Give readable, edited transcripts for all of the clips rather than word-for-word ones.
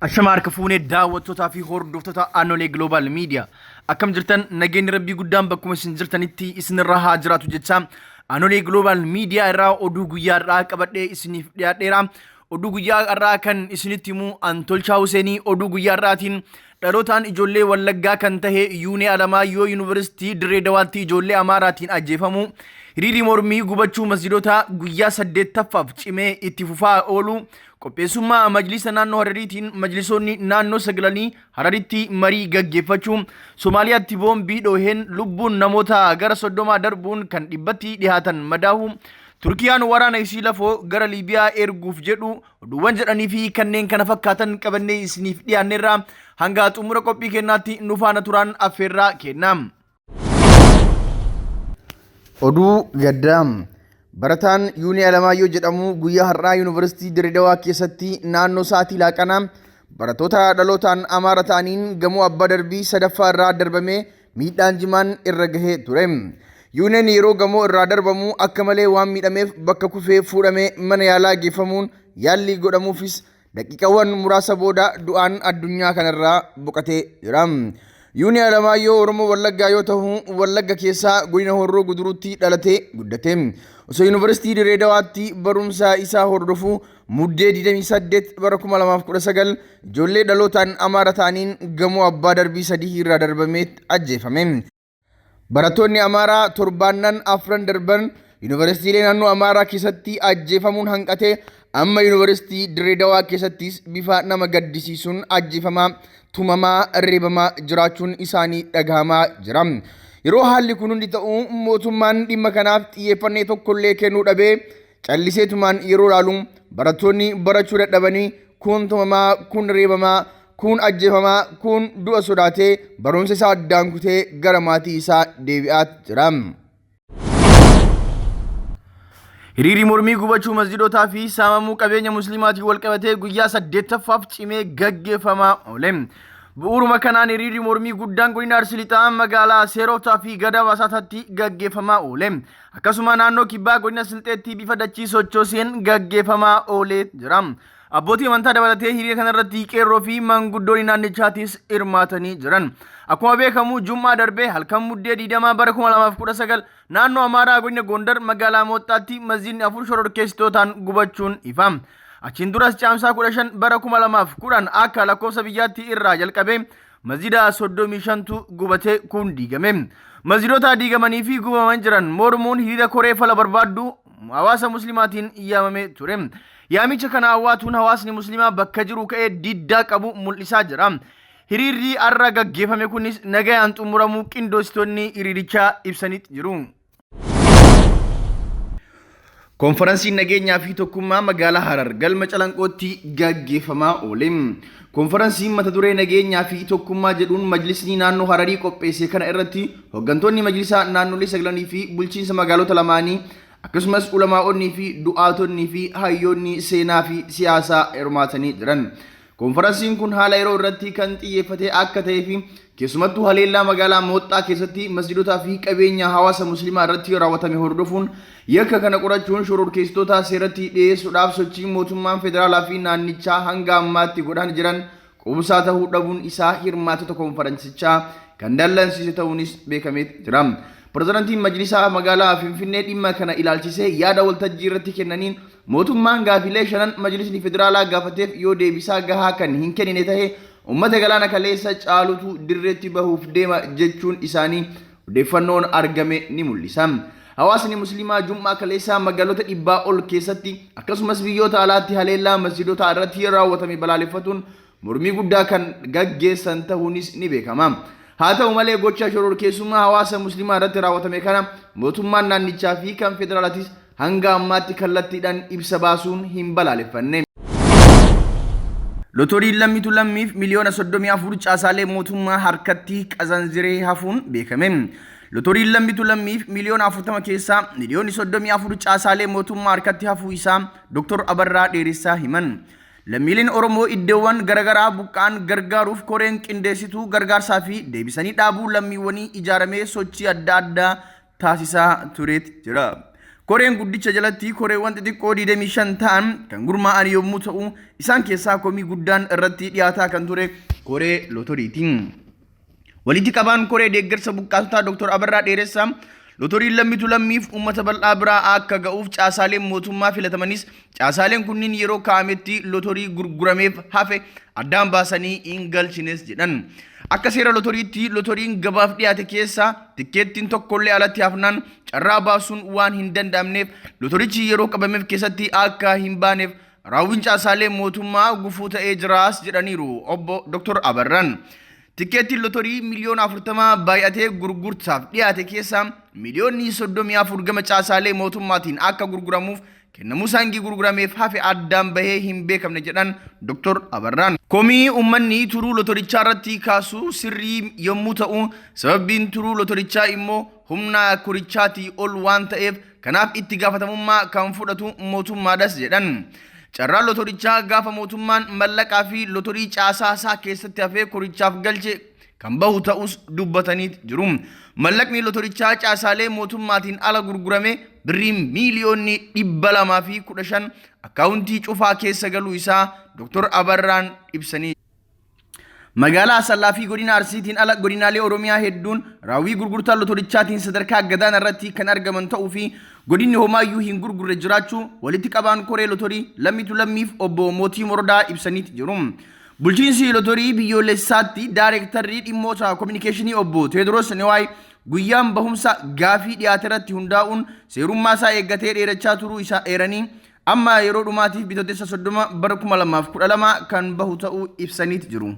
Ashama harka fuunee daawwattootaa fi hordoftoota Anolee Global Media akkam jirtan nageenyi rabbii guddaan bakkuma isin jirtanitti isinirra haa jiraatu jecha Anolee Global Media irraa oduu guyyaa irraa qabadhee isiniif dhiyaadheera. Oduu guyyaa irraa kan isinitti himu Antolchaa Huseenii oduu guyyaa irraatiin dhalootaan ijoollee Wallaggaa kan tahe Yuunee Alamaayyoo Yuunivarsiitii Dirree Dawaatti ijoollee Amaaraatiin ajjeefamu. Hiriirri mormii gubachuu masjiidota guyyaa 8ffaaf cimee itti fufaa oolu. Qopheessummaa majlisa naannoo Harariitiin majlisoonni naannoo sagalanii Hararitti marii gaggeeffachuu. Somaaliyaatti boombii dhooheen lubbuun namoota gara 30 darbuun kan dhibbatti dhihaatan madaahu. Turkiyaan waraana isii lafoo gara Liibiyaa erguuf jedhu oduuwwan jedhanii fi kanneen kana fakkaatan qabannee isiniif dhiyaanneerra hanga xumura qophii kennaatti nu faana turaan affeerraa kennaa. Oduu gaddaam barataan Yuunee Alamaayyoo jedhamu guyyaa har'aa Yuunivarsiitii Dirree Dawaa keessatti naannoo sa'aatii laaqanaa barattoota dhalootaan Amaara ta'aniin gamoo abbaa darbii sadaffaa irraa darbamee miidhaan jimaan irra gahee ture. Yuuneen yeroo gamoo irraa darbamu akka malee waan miidhameef bakka kufee fuudhamee mana yaalaa geeffamuun yaalli godhamuufis daqiiqawwan muraasa booda du'aan addunyaa kanarraa boqotee jira. Yuunee Alamaayyoo Oromoo Wallaggaa yoo ta'u Wallagga keessaa godina Horroo Guduruutti dhalatee guddate. Osoo Yuunivarsiitii Dirree Dawaatti barumsa isaa hordofu muddee 28 bara 2019 ijoollee dhalootaan Amaara ta'aniin gamoo abbaa darbii 3 irraa darbamee ajjeefame. Barattoonni Amaaraa torbaannan afran darban Yuunivarsiitiilee naannoo Amaaraa keessatti ajjeefamuun hanqate amma Yuunivarsiitii Dirree Dawaa keessattis bifa nama gaddisiisuun ajjeefamaa tumamaa reebamaa jiraachuun isaanii dhagahamaa jira. Yeroo haalli kun hundi ta'u mootummaan dhimma kanaaf xiyyeeffannoo tokkollee kennuu dhabee calliseetumaan yeroo ilaalu barattoonni barachuu dadhabanii kun tumamaa kun reebamaa kun ajjeefamaa kun du'a sodaatee barumsa isaa addaan kutee gara maatii isaa deebi'aa jira. Hiriirri mormii gubachuu masjiidotaa fi saamamuu qabeenya musliimaatiin wal qabatee guyyaa 8ffaaf cimee gaggeeffamaa oole. Bu'uuruma kanaan hiriirri mormii guddaan godina Arsii Lixaa magaalaa Seerotaa fi Gada Baasaatti gaggeeffamaa oole. Akkasuma naannoo Kibbaa godina Silxeetti bifa dachii sochooseen gaggeeffamaa oolee jira. Abbootii amantaa dabalatee hiriira kanarratti qeerroo fi manguddoonni naannichaatis hirmaatanii jiran. Akkuma beekamu Jummaa darbee halkan muddee 20 bara 2019 naannoo Amaaraa godina Gondar magaalaa Mooxxaatti masjiidni 4 shororkeessitootaan gubachuun ifame. Achiin duras caamsaa 15 bara 2010 akka lakkoofsa biyyaatti irraa jalqabee masjiida 35tu gubatee kun diigame. Masjiidota diigamanii fi gubaman jiran mormuun hiriira koree fala barbaaddu hawaasa muslimaatiin yaamamee ture. Yaamicha kana hawwaatuun hawaasni muslimaa bakka jiru ka'ee diddaa qabu mul'isaa jira. Hiriirri har'a gaggeeffame kunis nagayaan xumuramuu qindoositoonni hiriirichaa ibsanii jiru. Konferansiin nageenyaa fi tokkummaa magaalaa Harar galma Calanqootti gaggeeffamaa oole. Konferansiin mata duree nageenyaa fi tokkummaa jedhuun majlisni naannoo Hararii qopheesse kana irratti hooggantoonni majlisaa naannolee sagalanii fi bulchiinsa magaalota lamaanii akkasumas ulamaa'onni fi du'aatonni fi hayyoonni seenaa fi siyaasaa hirmaatanii jiran. Konferansiin kun haala yeroo irratti kan xiyyeeffate akka ta'ee fi keessumattuu haleellaa magaalaa Mooxxaa keessatti masjiidotaa fi qabeenya hawaasa musliimaa irratti raawwatame hordofuun yakka kana qorachuun shororkeessitoota seeratti dhiyeessuudhaaf sochii mootummaan federaalaa fi naannichaa hanga ammaatti godhan jiran qubsaa ta'uu dhabuun isaa hirmaatota konferansichaa kan dallansiise ta'uunis beekamee jira. Pirezidaantiin Majlisaa magaalaa Finfinnee dhimma kana ilaalchisee yaada waltajjii irratti kennaniin mootummaan gaafilee 5 majlisni federaalaa gaafateef yoo deebisaa gahaa kan hin kennine ta'e uummata galaana kaleessa caalutu dirreetti bahuuf deema jechuun isaanii odeeffannoon argame ni mul'isa. Hawaasni musliimaa Jummaa kaleessaa magaalota 100 ol keessatti akkasumas biyyoota alaatti haleellaa masjiidota irratti raawwatame balaaleffatuun mormii guddaa kan gaggeessan ta'uunis ni beekama. Haa ta'u malee gocha shororkeessummaa hawaasa musliimaa irratti raawwatame kana mootummaan naannichaa fi kan federaalaatis hanga ammaatti kallattiidhaan ibsa baasuun hin balaaleffanne. Lotoriin lammiitu lammiif miliyoona 34 caasaalee mootummaa harkatti qazanziree hafuun beekame. Lotoriin lammiitu lammiif miliyoona 40 keessaa miliyoonni 34 caasaalee mootummaa harkatti hafuu isaa Dr. Abarraa Dheeressaa himan. Lammiileen Oromoo iddoowwan garagaraa buqqaan gargaaruuf koreen qindeessituu gargaarsaa fi deebisanii dhaabuu lammiiwwanii ijaaramee sochii adda addaa taasisaa tureet jira. koreen guddicha jalatti koreewwan xixiqqoo 25 ta'an kan gurmaa'an yommuu ta'u isaan keessaa komii guddaan irratti dhiyaataa kan ture koree lotoriitiin. Walitti qabaan koree deeggarsa buqqaatotaa Dr. Abarraa Dheeressaa lotoriin lammitu lammiif uummata bal'aa biraa akka ga'uuf caasaaleen mootummaa filatamanis caasaaleen kunniin yeroo kaa'ametti lotorii gurgurameef hafe addaan baasanii hin galchines jedhan. Akka seera lotoriitti lotoriin gabaaf dhiyaate keessaa tikkeettiin tokkollee alatti hafnaan carraa baasuun waan hin danda'amneef lotorichi yeroo qabameef keessatti akka hin baaneef raawwiin caasaalee mootummaa gufuu ta'ee jiraas jedhaniiru obbo Dr. Abarraan. Tikkeettiin lotorii miliyoona 40 baay'atee gurgurtaaf dhiyaate keessaa miliyoonni 34 gama caasaalee mootummaatiin akka gurguramuuf kennamuu saangii gurgurameef hafe addaan bahee hin beekamne jedhan Dr. Abarraan. Komii uummanni turuu lotorichaa irratti kaasu sirrii yommuu ta'u sababbiin turuu lotorichaa immoo humna korichaatii ol waan ta'eef kanaaf itti gaafatamummaa kan fudhatu mootummaadhas jedhan. Carraa lotorichaa gaafa mootummaan mallaqaa fi lotorii caasaa isaa keessatti hafee korichaaf galche kan bahu ta'us dubbatanii jiru. Mallaqni lotorichaa caasaalee mootummaatiin ala gurgurame birrii miiliyoonni 215 akkaawuntii cufaa keessa galuu isaa Dr. Abarraan ibsanii. Magaalaa Asallaa fi godina Arsiitiin ala godinaalee Oromiyaa hedduun raawwii gurgurtaa lotorichaatiin sadarkaa gadaana irratti kan argaman ta'uu fi godinni homaayyuu hin gurgurre jiraachuu walitti qabaan koree lotorii lammitu lammiif obbo Mootii Morodaa ibsaniiti jiru. Bulchiinsi lotorii biyyoolessaatti daayirektarrii dhimmoota kominikeeshinii obbo Teediroos Newaay guyyaan bahumsa gaafii dhiyaate irratti hundaa'uun seerummaa isaa eeggatee dheerachaa turuu isaa eeranii amma yeroo dhumaatiif bitootessa 30 bara 2012 kan bahu ta'uu ibsaniiti jiru.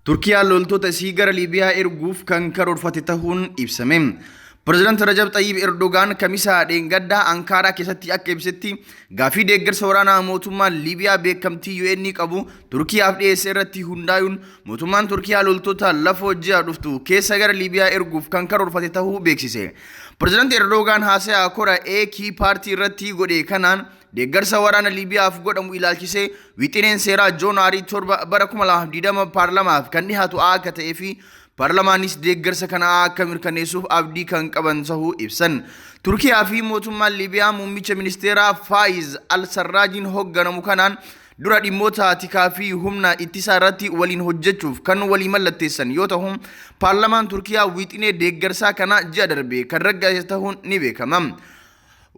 Turkiyaan loltoota isii gara Liibiyaa erguuf kan karoorfate ta'uun ibsame. Pireezidaanti Rajab Xayyib Erdogaan kamisa dheengaddaa Ankaaraa keessatti akka ibsetti gaafii deeggarsa waraanaa mootummaan Liibiyaa beekamtii UN qabu Turkiyaaf dhiyeesse irratti hundaa'uun mootummaan Turkiyaa loltoota lafoo ji'a dhuftu keessa gara Liibiyaa erguuf kan karoorfate ta'uu beeksise. Pireezidaanti Erdogaan haasaa kora eekii paartii irratti godhe kanaan deeggarsa waraana Liibiyaaf godhamu ilaalchisee wixineen seeraa Joonarii 7 bara 2020 paarlamaaf kan dhiyaatu akka ta'ee fi paarlamaanis deeggarsa kana akka mirkaneessuuf abdii kan qaban ta'uu ibsan. Turkiyaa fi mootummaan Liibiyaa muummicha ministeeraa Faayiz Al-Sarraajiin hoogganamu kanaan dura dhimmoota tikaa fi humna ittisaa irratti waliin hojjechuuf kan walii mallatteessan yoo ta'u paarlamaan Turkiyaa wixinee deeggarsaa kana ji'a darbe kan raggaase ta'uun ni beekama.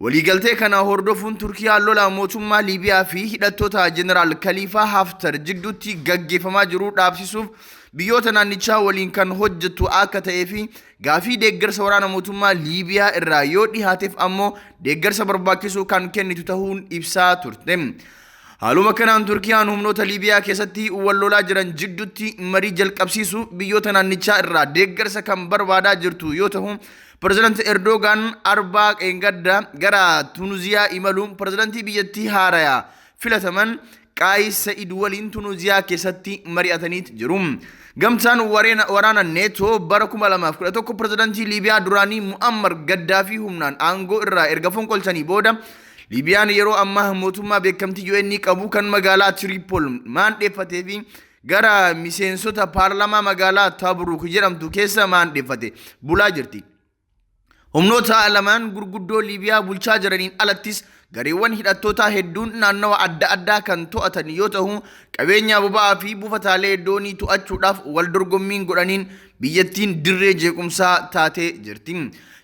Waliigaltee kana hordofuun Turkiyaa lola mootummaa Liibiyaa fi hidhattoota Jeneraal Khaliifaa Haftar jidduutti gaggeeffamaa jiru dhaabsisuuf biyyoota naannichaa waliin kan hojjettu akka ta'ee fi gaafii deeggarsa waraana mootummaa Liibiyaa irraa yoo dhihaateef ammoo deeggarsa barbaachisu kan kennitu ta'uun ibsaa turte. Haaluma kanaan Turkiyaan humnoota Liibiyaa keessatti wal lolaa jiran jidduutti marii jalqabsiisu biyyoota naannichaa irraa deeggarsa kan barbaadaa jirtu yoo ta'u Pireezidaanti Erdogaan arbaa qeengadda gara Tunuziyaa imaluun pireezidaantii biyyattii haarayaa filataman Qaayis Sa'id waliin Tunuziyaa keessatti mari'ataniit jiru. Gamtaan waraana neetoo bara 2011 pireezidaantii Liibiyaa duraanii Muammar Gaddaafi humnaan aangoo irraa erga fonqolchanii booda Liibiyaan yeroo ammaa mootummaa beekamtii UN qabu kan magaalaa Tripol maandheeffatee fi gara miseensota paarlamaa magaalaa Tabruk jedhamtu keessa maandheeffate bulaa jirti. Humnoota lamaan gurguddoo Liibiyaa bulchaa jiraniin alattis gareewwan hidhattoota hedduun naannawa adda addaa kan to'atan yoo ta'u qabeenya boba'aa fi buufataalee doonii to'achuudhaaf wal dorgommiin godhaniin biyyattiin dirree jeequmsaa taatee jirti.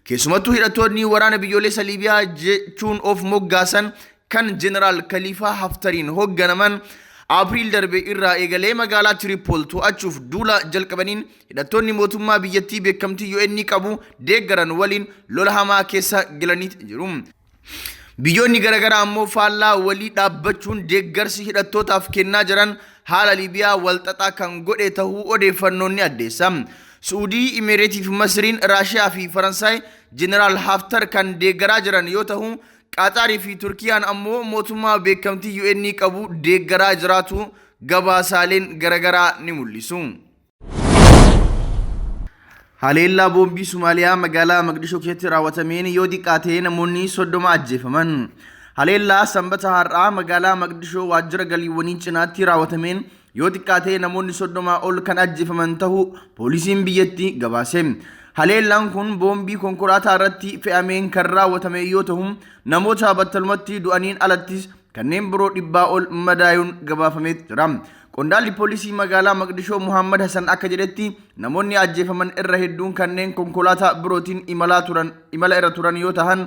Keessumattuu hidhattoonni waraana biyyoolessa Liibiyaa jechuun of moggaasan kan Jeneraal Khaliifaa Haftariin hoogganaman Apriil darbe irraa eegalee magaalaa Tripol to'achuuf duula jalqabaniin hidhattoonni mootummaa biyyattii beekamtii UN qabu deeggaran waliin lola hamaa keessa galanii jiru. Biyyoonni garaagaraa ammoo faallaa walii dhaabbachuun deeggarsi hidhattootaaf kennaa jiran haala Liibiyaa walxaxaa kan godhe ta'uu odeeffannoonni addeessa. Suudii, Imireetii fi Masriin, Raashiyaa fi Faransaay Jeneraal Haftar kan deeggaraa jiran yoo ta'u Qaxaarii fi Turkiyaan ammoo mootummaa beekamtii UN qabu deeggaraa jiraatu gabaasaaleen garaagaraa ni mul'isu. Haleellaa boombii Somaaliyaa magaalaa Maqdishoo keessatti raawwatameen yoo xiqqaate namoonni 30 ajjeefaman. Haleellaa sanbata har'aa magaalaa Maqdishoo waajjira galiiwwanii cinaatti raawwatameen yoo xiqqaate namoonni 30 ol kan ajjeefaman ta'uu poolisiin biyyattii gabaase. Haleellaan kun boombii konkolaataa irratti fe'ameen kan raawwatame yoo ta'u namoota battalumatti du'aniin alattis kanneen biroo 100 ol madaa'uun gabaafamee jira. Qondaalli poolisii magaalaa Maqdishoo Muhammad Hassan akka jedhetti namoonni ajjeefaman irra hedduun kanneen konkolaataa birootiin imala irra turan yoo ta'an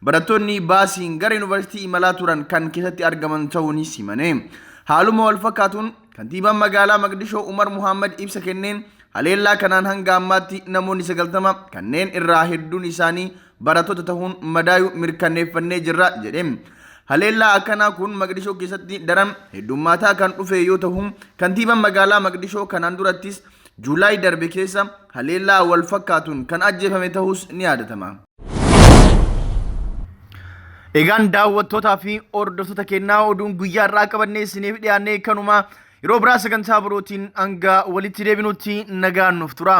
barattoonni baasiin gara yuunivarsiitii imalaa turan kan keessatti argaman ta'uunis himane. Haaluma wal fakkaatuun kantiibaan magaalaa Maqdishoo Umar Muhammad ibsa kenneen haleellaa kanaan hanga ammaatti namoonni 90 kanneen irraa hedduun isaanii barattoota ta'uun madaa'uu mirkaneeffannee jirra jedhe. Haleellaa akkanaa kun Maqdishoo keessatti daran heddummaataa kan dhufe yoo ta'u kantiibaan magaalaa Maqdishoo kanaan durattis Juulaay darbe keessa haleellaa wal fakkaatuun kan ajjeefame ta'us ni yaadatama. Egaan daawwattootaa fi hordoftoota keenyaa oduun guyyaa irraa qabannee isiniif dhiyaannee kanuma yeroo biraa sagantaa birootiin hanga walitti deebinutti nagaan nuuf tura.